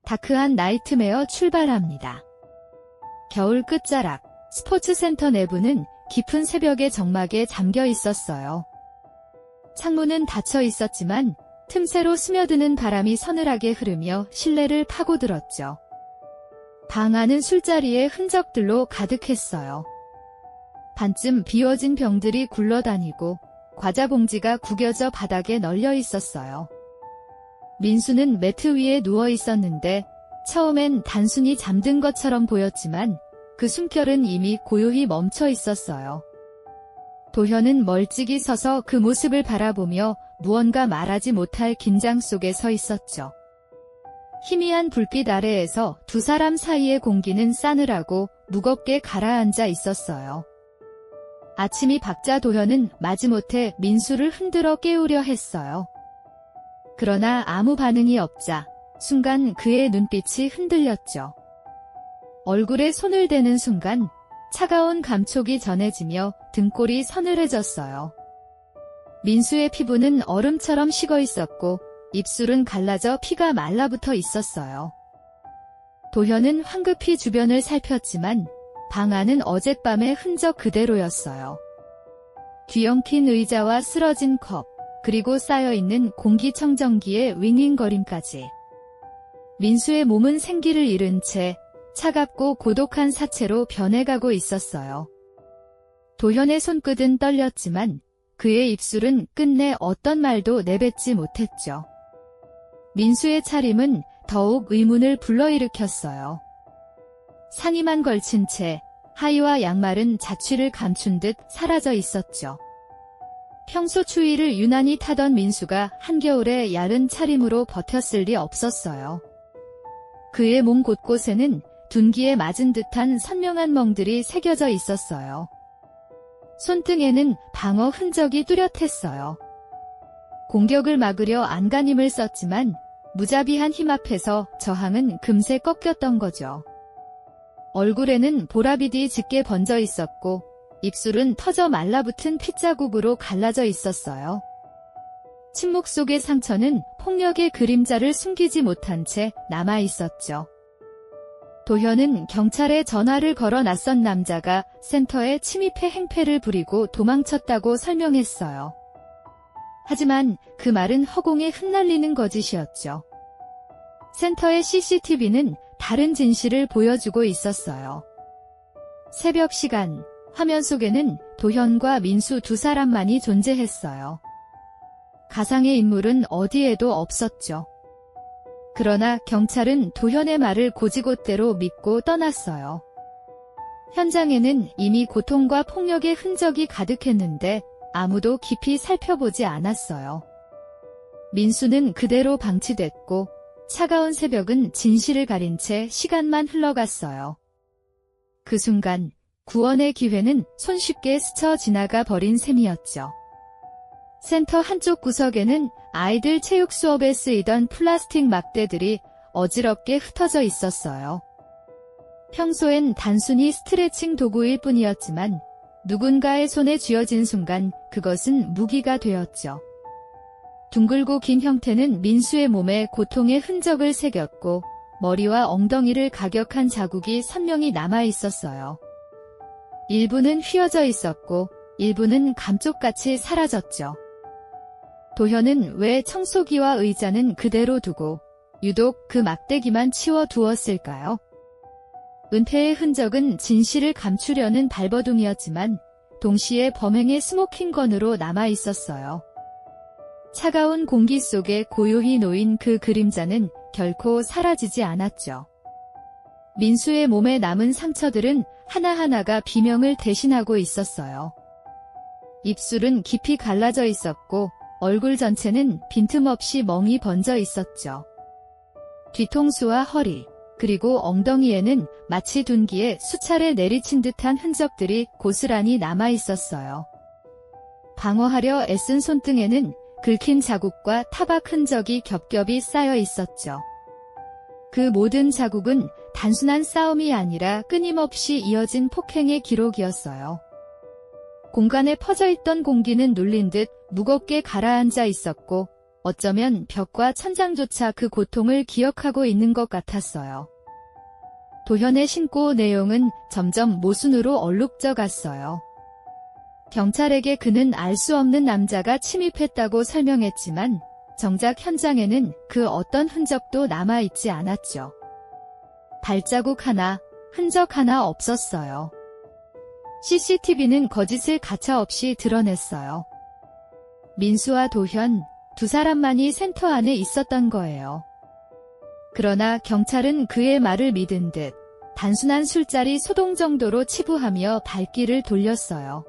다크한 나이트메어 출발합니다. 겨울 끝자락, 스포츠센터 내부는 깊은 새벽의 정막에 잠겨 있었어요. 창문은 닫혀 있었지만 틈새로 스며드는 바람이 서늘하게 흐르며 실내를 파고들었죠. 방 안은 술자리의 흔적들로 가득했어요. 반쯤 비워진 병들이 굴러다니고 과자 봉지가 구겨져 바닥에 널려 있었어요. 민수는 매트 위에 누워 있었는데 처음엔 단순히 잠든 것처럼 보였지만 그 숨결은 이미 고요히 멈춰 있었어요. 도현은 멀찍이 서서 그 모습을 바라보며 무언가 말하지 못할 긴장 속에 서 있었죠. 희미한 불빛 아래에서 두 사람 사이의 공기는 싸늘하고 무겁게 가라앉아 있었어요. 아침이 밝자 도현은 마지못해 민수를 흔들어 깨우려 했어요. 그러나 아무 반응이 없자 순간 그의 눈빛이 흔들렸죠. 얼굴에 손을 대는 순간 차가운 감촉이 전해지며 등골이 서늘해졌어요. 민수의 피부는 얼음처럼 식어 있었고 입술은 갈라져 피가 말라붙어 있었어요. 도현은 황급히 주변을 살폈지만 방 안은 어젯밤의 흔적 그대로였어요. 뒤엉킨 의자와 쓰러진 컵, 그리고 쌓여있는 공기청정기의 윙윙거림까지. 민수의 몸은 생기를 잃은 채 차갑고 고독한 사체로 변해가고 있었어요. 도현의 손끝은 떨렸지만 그의 입술은 끝내 어떤 말도 내뱉지 못했죠. 민수의 차림은 더욱 의문을 불러일으켰어요. 상의만 걸친 채 하의와 양말은 자취를 감춘 듯 사라져 있었죠. 평소 추위를 유난히 타던 민수가 한겨울에 야른 차림으로 버텼을 리 없었어요. 그의 몸 곳곳에는 둔기에 맞은 듯한 선명한 멍들이 새겨져 있었어요. 손등에는 방어 흔적이 뚜렷했어요. 공격을 막으려 안간힘을 썼지만 무자비한 힘 앞에서 저항은 금세 꺾였던 거죠. 얼굴에는 보라빛이 짙게 번져 있었고 입술은 터져 말라붙은 핏자국으로 갈라져 있었어요. 침묵 속의 상처는 폭력의 그림자를 숨기지 못한 채 남아 있었죠. 도현은 경찰에 전화를 걸어 낯선 남자가 센터에 침입해 행패를 부리고 도망쳤다고 설명했어요. 하지만 그 말은 허공에 흩날리는 거짓이었죠. 센터의 CCTV는 다른 진실을 보여주고 있었어요. 새벽 시간, 화면 속에는 도현과 민수 두 사람만이 존재했어요. 가상의 인물은 어디에도 없었죠. 그러나 경찰은 도현의 말을 고지곳대로 믿고 떠났어요. 현장에는 이미 고통과 폭력의 흔적이 가득했는데 아무도 깊이 살펴보지 않았어요. 민수는 그대로 방치됐고 차가운 새벽은 진실을 가린 채 시간만 흘러갔어요. 그 순간 구원의 기회는 손쉽게 스쳐 지나가 버린 셈이었죠. 센터 한쪽 구석에는 아이들 체육 수업에 쓰이던 플라스틱 막대들이 어지럽게 흩어져 있었어요. 평소엔 단순히 스트레칭 도구일 뿐이었지만 누군가의 손에 쥐어진 순간 그것은 무기가 되었죠. 둥글고 긴 형태는 민수의 몸에 고통의 흔적을 새겼고 머리와 엉덩이를 가격한 자국이 선명히 남아 있었어요. 일부는 휘어져 있었고 일부는 감쪽같이 사라졌죠. 도현은 왜 청소기와 의자는 그대로 두고 유독 그 막대기만 치워 두었을까요? 은폐의 흔적은 진실을 감추려는 발버둥이었지만 동시에 범행의 스모킹건으로 남아 있었어요. 차가운 공기 속에 고요히 놓인 그 그림자는 결코 사라지지 않았죠. 민수의 몸에 남은 상처들은 하나하나가 비명을 대신하고 있었어요. 입술은 깊이 갈라져 있었고 얼굴 전체는 빈틈없이 멍이 번져 있었죠. 뒤통수와 허리, 그리고 엉덩이에는 마치 둔기에 수차례 내리친 듯한 흔적들이 고스란히 남아 있었어요. 방어하려 애쓴 손등에는 긁힌 자국과 타박 흔적이 겹겹이 쌓여 있었죠. 그 모든 자국은 단순한 싸움이 아니라 끊임없이 이어진 폭행의 기록이었어요. 공간에 퍼져있던 공기는 눌린 듯 무겁게 가라앉아 있었고 어쩌면 벽과 천장조차 그 고통을 기억하고 있는 것 같았어요. 도현의 신고 내용은 점점 모순으로 얼룩져 갔어요. 경찰에게 그는 알 수 없는 남자가 침입했다고 설명했지만 정작 현장에는 그 어떤 흔적도 남아있지 않았죠. 발자국 하나, 흔적 하나 없었어요. CCTV는 거짓을 가차없이 드러냈어요. 민수와 도현, 두 사람만이 센터 안에 있었던 거예요. 그러나 경찰은 그의 말을 믿은 듯 단순한 술자리 소동 정도로 치부하며 발길을 돌렸어요.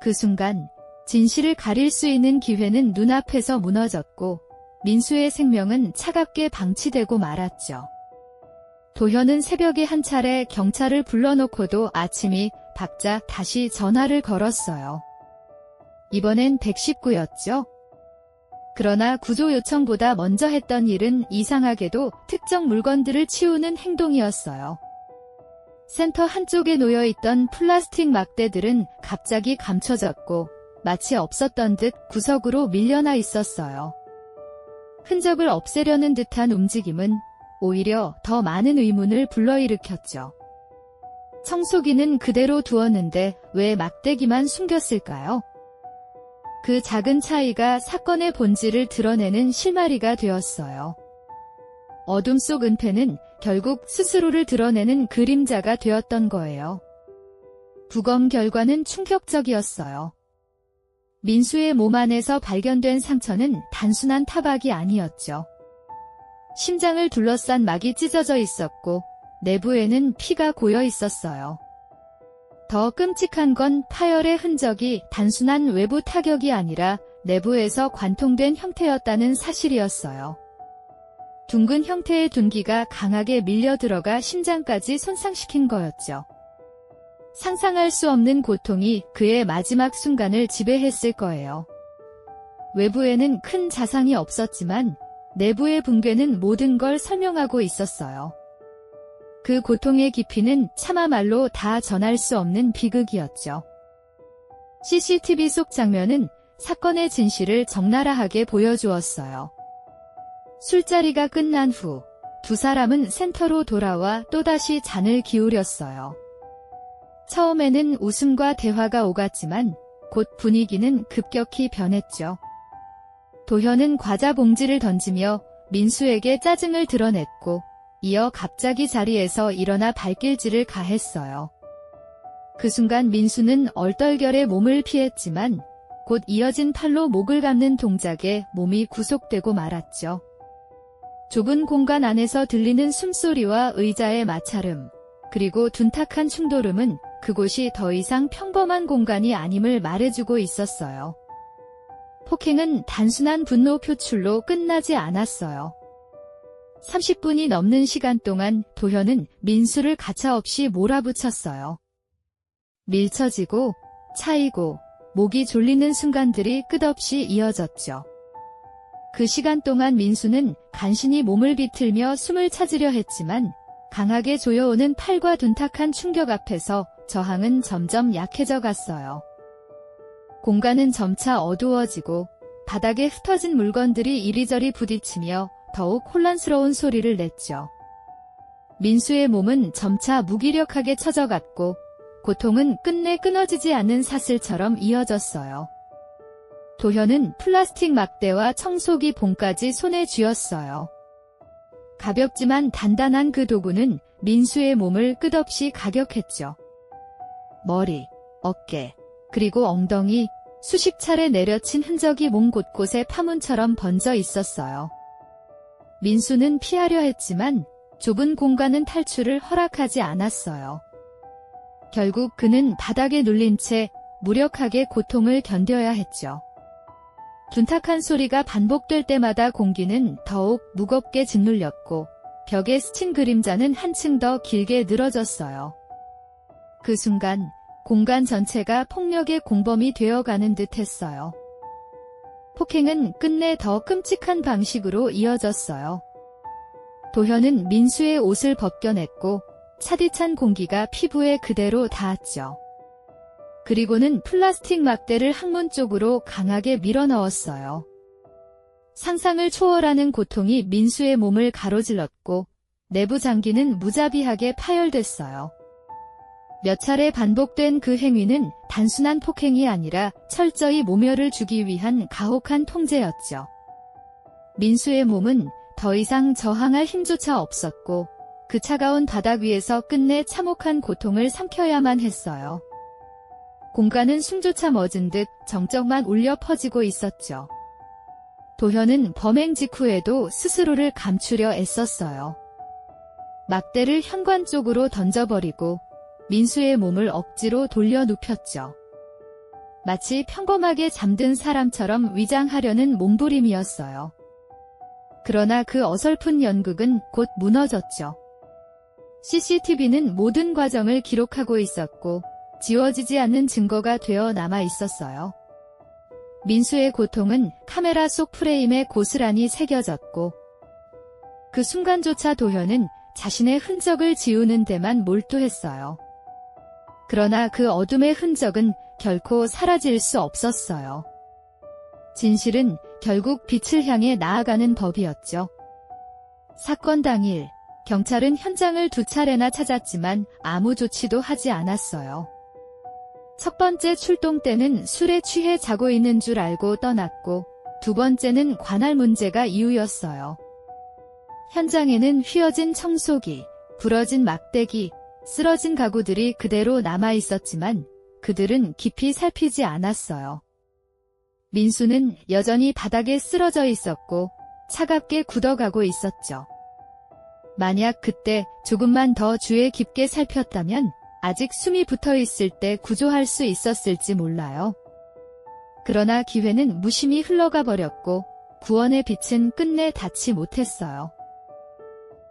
그 순간 진실을 가릴 수 있는 기회는 눈앞에서 무너졌고 민수의 생명은 차갑게 방치되고 말았죠. 도현은 새벽에 한 차례 경찰을 불러놓고도 아침이 밝자 다시 전화를 걸었어요. 이번엔 119였죠. 그러나 구조 요청보다 먼저 했던 일은 이상하게도 특정 물건들을 치우는 행동이었어요. 센터 한쪽에 놓여있던 플라스틱 막대들은 갑자기 감춰졌고 마치 없었던 듯 구석으로 밀려나 있었어요. 흔적을 없애려는 듯한 움직임은 오히려 더 많은 의문을 불러일으켰죠. 청소기는 그대로 두었는데 왜 막대기만 숨겼을까요? 그 작은 차이가 사건의 본질을 드러내는 실마리가 되었어요. 어둠 속 은폐는 결국 스스로를 드러내는 그림자가 되었던 거예요. 부검 결과는 충격적이었어요. 민수의 몸 안에서 발견된 상처는 단순한 타박이 아니었죠. 심장을 둘러싼 막이 찢어져 있었고 내부에는 피가 고여 있었어요. 더 끔찍한 건 파열의 흔적이 단순한 외부 타격이 아니라 내부에서 관통된 형태였다는 사실이었어요. 둥근 형태의 둔기가 강하게 밀려 들어가 심장까지 손상시킨 거였죠. 상상할 수 없는 고통이 그의 마지막 순간을 지배했을 거예요. 외부에는 큰 자상이 없었지만 내부의 붕괴는 모든 걸 설명하고 있었어요. 그 고통의 깊이는 차마 말로 다 전할 수 없는 비극이었죠. CCTV 속 장면은 사건의 진실을 적나라하게 보여주었어요. 술자리가 끝난 후 두 사람은 센터로 돌아와 또다시 잔을 기울였어요. 처음에는 웃음과 대화가 오갔지만 곧 분위기는 급격히 변했죠. 도현은 과자 봉지를 던지며 민수에게 짜증을 드러냈고 이어 갑자기 자리에서 일어나 발길질을 가했어요. 그 순간 민수는 얼떨결에 몸을 피했지만 곧 이어진 팔로 목을 감는 동작에 몸이 구속되고 말았죠. 좁은 공간 안에서 들리는 숨소리와 의자의 마찰음, 그리고 둔탁한 충돌음은 그곳이 더 이상 평범한 공간이 아님을 말해주고 있었어요. 폭행은 단순한 분노 표출로 끝나지 않았어요. 30분이 넘는 시간 동안 도현은 민수를 가차없이 몰아붙였어요. 밀쳐지고 차이고 목이 졸리는 순간들이 끝없이 이어졌죠. 그 시간 동안 민수는 간신히 몸을 비틀며 숨을 찾으려 했지만 강하게 조여오는 팔과 둔탁한 충격 앞에서 저항은 점점 약해져 갔어요. 공간은 점차 어두워지고 바닥에 흩어진 물건들이 이리저리 부딪히며 더욱 혼란스러운 소리를 냈죠. 민수의 몸은 점차 무기력하게 처져갔고 고통은 끝내 끊어지지 않는 사슬처럼 이어졌어요. 도현은 플라스틱 막대와 청소기 봉까지 손에 쥐었어요. 가볍지만 단단한 그 도구는 민수의 몸을 끝없이 가격했죠. 머리, 어깨, 그리고 엉덩이, 수십 차례 내려친 흔적이 몸 곳곳에 파문처럼 번져 있었어요. 민수는 피하려 했지만 좁은 공간은 탈출을 허락하지 않았어요. 결국 그는 바닥에 눌린 채 무력하게 고통을 견뎌야 했죠. 둔탁한 소리가 반복될 때마다 공기는 더욱 무겁게 짓눌렸고 벽에 스친 그림자는 한층 더 길게 늘어졌어요. 그 순간 공간 전체가 폭력의 공범이 되어가는 듯 했어요. 폭행은 끝내 더 끔찍한 방식으로 이어졌어요. 도현은 민수의 옷을 벗겨냈고 차디찬 공기가 피부에 그대로 닿았죠. 그리고는 플라스틱 막대를 항문 쪽으로 강하게 밀어넣었어요. 상상을 초월하는 고통이 민수의 몸을 가로질렀고 내부 장기는 무자비하게 파열됐어요. 몇 차례 반복된 그 행위는 단순한 폭행이 아니라 철저히 모멸을 주기 위한 가혹한 통제였죠. 민수의 몸은 더 이상 저항할 힘조차 없었고 그 차가운 바닥 위에서 끝내 참혹한 고통을 삼켜야만 했어요. 공간은 숨조차 멎은 듯 정적만 울려 퍼지고 있었죠. 도현은 범행 직후에도 스스로를 감추려 애썼어요. 막대를 현관 쪽으로 던져버리고 민수의 몸을 억지로 돌려 눕혔죠. 마치 평범하게 잠든 사람처럼 위장하려는 몸부림이었어요. 그러나 그 어설픈 연극은 곧 무너졌죠. CCTV는 모든 과정을 기록하고 있었고 지워지지 않는 증거가 되어 남아 있었어요. 민수의 고통은 카메라 속 프레임에 고스란히 새겨졌고 그 순간조차 도현은 자신의 흔적을 지우는 데만 몰두했어요. 그러나 그 어둠의 흔적은 결코 사라질 수 없었어요. 진실은 결국 빛을 향해 나아가는 법이었죠. 사건 당일, 경찰은 현장을 2차례나 찾았지만 아무 조치도 하지 않았어요. 첫 번째 출동 때는 술에 취해 자고 있는 줄 알고 떠났고, 두 번째는 관할 문제가 이유였어요. 현장에는 휘어진 청소기, 부러진 막대기, 쓰러진 가구들이 그대로 남아 있었지만 그들은 깊이 살피지 않았어요. 민수는 여전히 바닥에 쓰러져 있었고 차갑게 굳어가고 있었죠. 만약 그때 조금만 더 주의 깊게 살폈다면 아직 숨이 붙어 있을 때 구조할 수 있었을지 몰라요. 그러나 기회는 무심히 흘러가 버렸고 구원의 빛은 끝내 닿지 못했어요.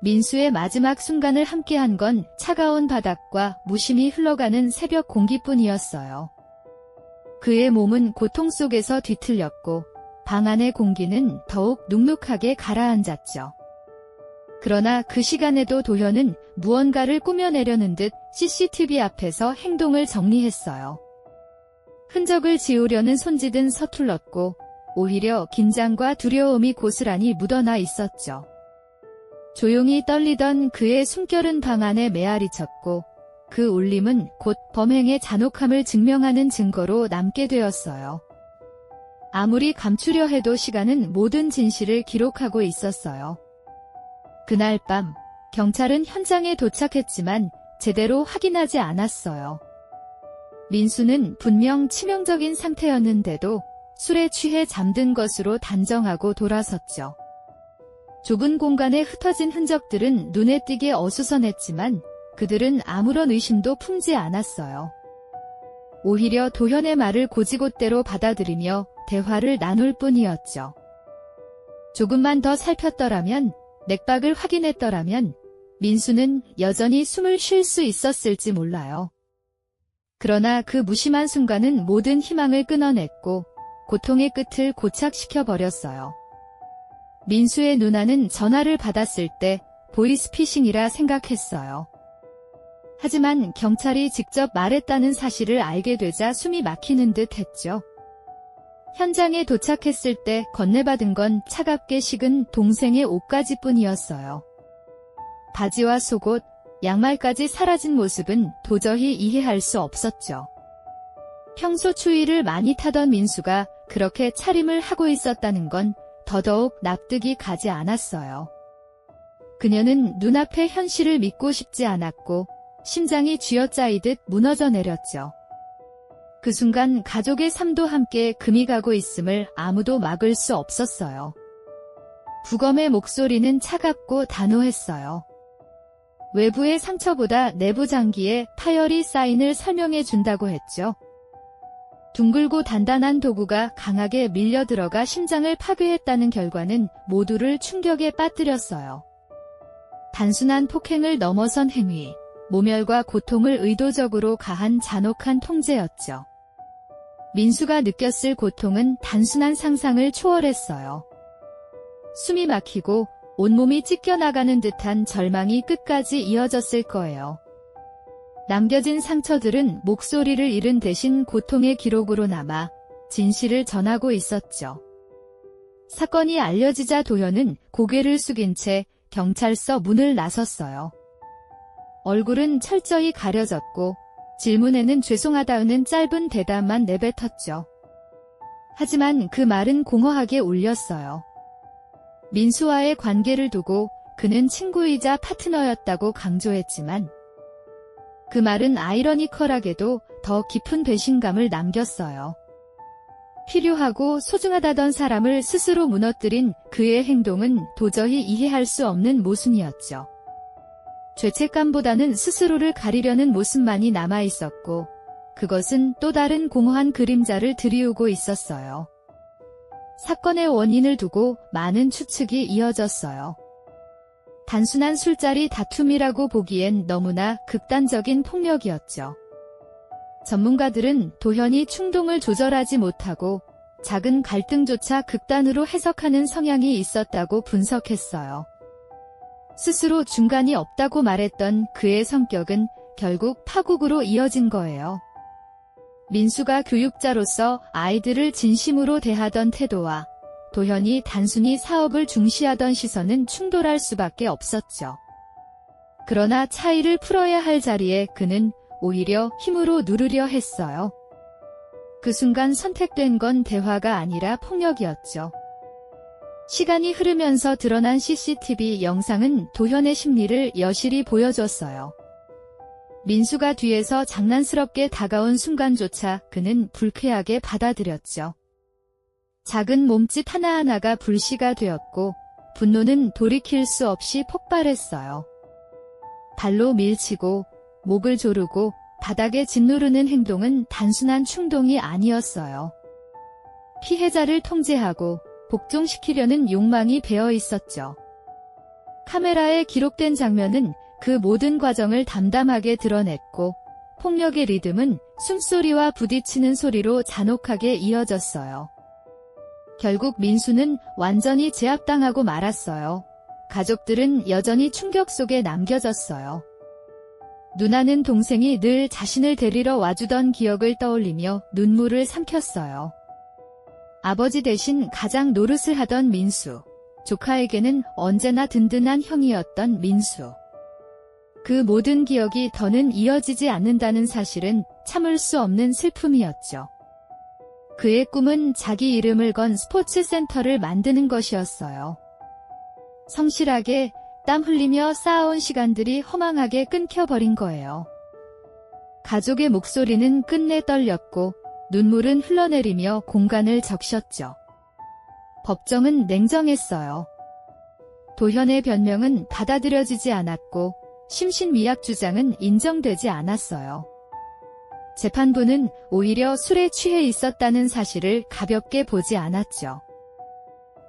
민수의 마지막 순간을 함께한 건 차가운 바닥과 무심히 흘러가는 새벽 공기뿐이었어요. 그의 몸은 고통 속에서 뒤틀렸고 방 안의 공기는 더욱 눅눅하게 가라앉았죠. 그러나 그 시간에도 도현은 무언가를 꾸며내려는 듯 CCTV 앞에서 행동을 정리했어요. 흔적을 지우려는 손짓은 서툴렀고 오히려 긴장과 두려움이 고스란히 묻어나 있었죠. 조용히 떨리던 그의 숨결은 방 안에 메아리쳤고 그 울림은 곧 범행의 잔혹함을 증명하는 증거로 남게 되었어요. 아무리 감추려 해도 시간은 모든 진실을 기록하고 있었어요. 그날 밤 경찰은 현장에 도착했지만 제대로 확인하지 않았어요. 민수는 분명 치명적인 상태였는데도 술에 취해 잠든 것으로 단정하고 돌아섰죠. 좁은 공간에 흩어진 흔적들은 눈에 띄게 어수선했지만 그들은 아무런 의심도 품지 않았어요. 오히려 도현의 말을 곧이곧대로 받아들이며 대화를 나눌 뿐이었죠. 조금만 더 살폈더라면, 맥박을 확인했더라면 민수는 여전히 숨을 쉴 수 있었을지 몰라요. 그러나 그 무심한 순간은 모든 희망을 끊어냈고 고통의 끝을 고착시켜버렸어요. 민수의 누나는 전화를 받았을 때 보이스피싱이라 생각했어요. 하지만 경찰이 직접 말했다는 사실을 알게 되자 숨이 막히는 듯 했죠. 현장에 도착했을 때 건네받은 건 차갑게 식은 동생의 옷가지뿐이었어요. 바지와 속옷, 양말까지 사라진 모습은 도저히 이해할 수 없었죠. 평소 추위를 많이 타던 민수가 그렇게 차림을 하고 있었다는 건 더더욱 납득이 가지 않았어요. 그녀는 눈앞의 현실을 믿고 싶지 않았고 심장이 쥐어짜이듯 무너져 내렸죠. 그 순간 가족의 삶도 함께 금이 가고 있음을 아무도 막을 수 없었어요. 부검의 목소리는 차갑고 단호했어요. 외부의 상처보다 내부 장기에 파열이 쌓인을 설명해 준다고 했죠. 둥글고 단단한 도구가 강하게 밀려 들어가 심장을 파괴했다는 결과는 모두를 충격에 빠뜨렸어요. 단순한 폭행을 넘어선 행위, 모멸과 고통을 의도적으로 가한 잔혹한 통제였죠. 민수가 느꼈을 고통은 단순한 상상을 초월했어요. 숨이 막히고 온몸이 찢겨나가는 듯한 절망이 끝까지 이어졌을 거예요. 남겨진 상처들은 목소리를 잃은 대신 고통의 기록으로 남아 진실을 전하고 있었죠. 사건이 알려지자 도현은 고개를 숙인 채 경찰서 문을 나섰어요. 얼굴은 철저히 가려졌고 질문에는 죄송하다는 짧은 대답만 내뱉었죠. 하지만 그 말은 공허하게 울렸어요. 민수와의 관계를 두고 그는 친구이자 파트너였다고 강조했지만 그 말은 아이러니컬하게도 더 깊은 배신감을 남겼어요. 필요하고 소중하다던 사람을 스스로 무너뜨린 그의 행동은 도저히 이해할 수 없는 모순이었죠. 죄책감보다는 스스로를 가리려는 모습만이 남아있었고 그것은 또 다른 공허한 그림자를 드리우고 있었어요. 사건의 원인을 두고 많은 추측이 이어졌어요. 단순한 술자리 다툼이라고 보기엔 너무나 극단적인 폭력이었죠. 전문가들은 도현이 충동을 조절하지 못하고 작은 갈등조차 극단으로 해석하는 성향이 있었다고 분석했어요. 스스로 중간이 없다고 말했던 그의 성격은 결국 파국으로 이어진 거예요. 민수가 교육자로서 아이들을 진심으로 대하던 태도와 도현이 단순히 사업을 중시하던 시선은 충돌할 수밖에 없었죠. 그러나 차이를 풀어야 할 자리에 그는 오히려 힘으로 누르려 했어요. 그 순간 선택된 건 대화가 아니라 폭력이었죠. 시간이 흐르면서 드러난 CCTV 영상은 도현의 심리를 여실히 보여줬어요. 민수가 뒤에서 장난스럽게 다가온 순간조차 그는 불쾌하게 받아들였죠. 작은 몸짓 하나하나가 불씨가 되었고 분노는 돌이킬 수 없이 폭발했어요. 발로 밀치고 목을 조르고 바닥에 짓누르는 행동은 단순한 충동이 아니었어요. 피해자를 통제하고 복종시키려는 욕망이 배어 있었죠. 카메라에 기록된 장면은 그 모든 과정을 담담하게 드러냈고 폭력의 리듬은 숨소리와 부딪히는 소리로 잔혹하게 이어졌어요. 결국 민수는 완전히 제압당하고 말았어요. 가족들은 여전히 충격 속에 남겨졌어요. 누나는 동생이 늘 자신을 데리러 와주던 기억을 떠올리며 눈물을 삼켰어요. 아버지 대신 가장 노릇을 하던 민수, 조카에게는 언제나 든든한 형이었던 민수. 그 모든 기억이 더는 이어지지 않는다는 사실은 참을 수 없는 슬픔이었죠. 그의 꿈은 자기 이름을 건 스포츠 센터를 만드는 것이었어요. 성실하게 땀 흘리며 쌓아온 시간들이 허망하게 끊겨버린 거예요. 가족의 목소리는 끝내 떨렸고 눈물은 흘러내리며 공간을 적셨죠. 법정은 냉정했어요. 도현의 변명은 받아들여지지 않았고 심신미약 주장은 인정되지 않았어요. 재판부는 오히려 술에 취해 있었다는 사실을 가볍게 보지 않았죠.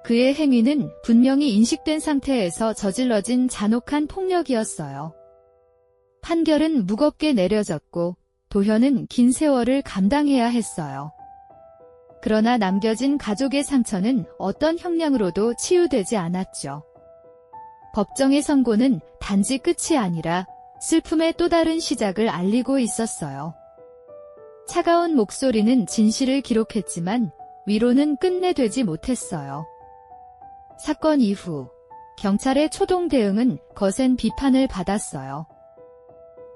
그의 행위는 분명히 인식된 상태에서 저질러진 잔혹한 폭력이었어요. 판결은 무겁게 내려졌고 도현은 긴 세월을 감당해야 했어요. 그러나 남겨진 가족의 상처는 어떤 형량으로도 치유되지 않았죠. 법정의 선고는 단지 끝이 아니라 슬픔의 또 다른 시작을 알리고 있었어요. 차가운 목소리는 진실을 기록했지만 위로는 끝내 되지 못했어요. 사건 이후 경찰의 초동 대응은 거센 비판을 받았어요.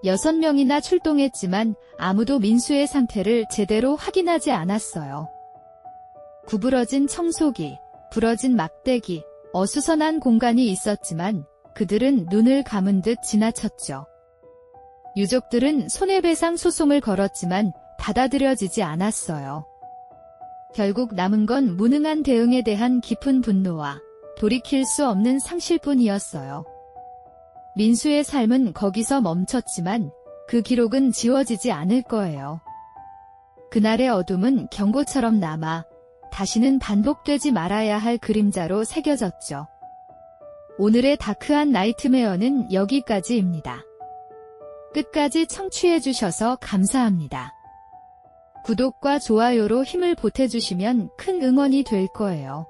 6명이나 출동했지만 아무도 민수의 상태를 제대로 확인하지 않았어요. 구부러진 청소기, 부러진 막대기, 어수선한 공간이 있었지만 그들은 눈을 감은 듯 지나쳤죠. 유족들은 손해배상 소송을 걸었지만 받아들여지지 않았어요. 결국 남은 건 무능한 대응에 대한 깊은 분노와 돌이킬 수 없는 상실뿐이었어요. 민수의 삶은 거기서 멈췄지만 그 기록은 지워지지 않을 거예요. 그날의 어둠은 경고처럼 남아 다시는 반복되지 말아야 할 그림자로 새겨졌죠. 오늘의 다크한 나이트메어는 여기까지입니다. 끝까지 청취해주셔서 감사합니다. 구독과 좋아요로 힘을 보태주시면 큰 응원이 될 거예요.